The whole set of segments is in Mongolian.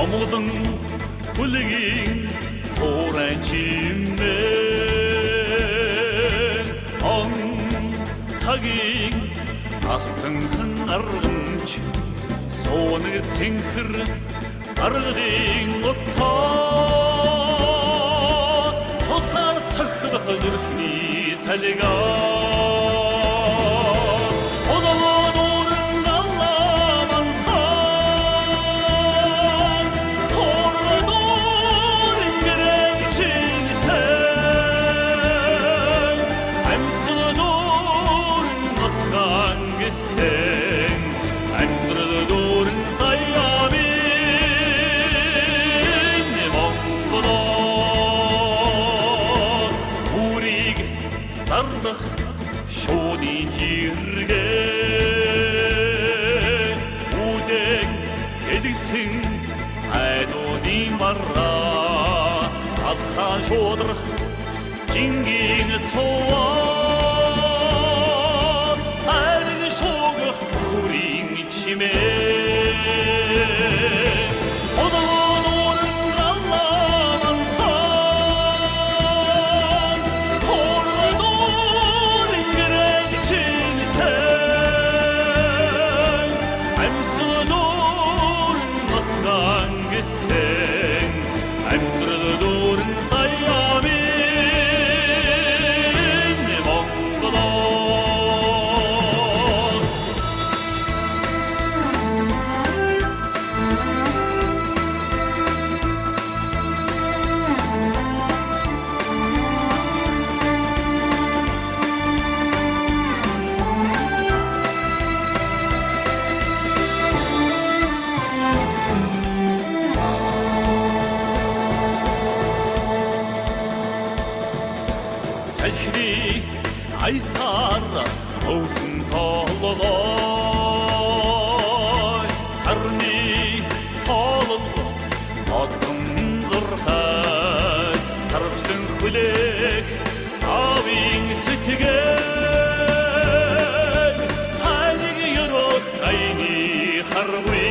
Амудын бүлгийн оран чимээ он цагийн алтанхан аргамж сооныг цэнхэр аргын утаа цоцар цахлах зүрхний цалигаа зардах шууны жиргээ үдэг эдгсэн айдууны мараа алхаан шуудрах жингийн цоваа айрын шуугах хүрийн чимээ салхирыг айсаар өвсөн толгой сарны толол одон зурхай сарвчдын хүлээх авийн сэтгэл сайныг ерөөд айны харгүй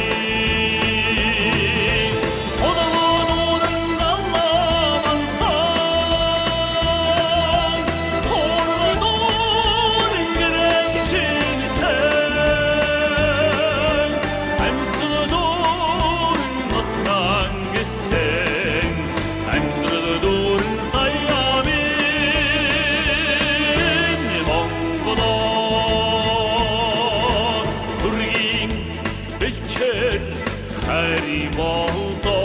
Хари болто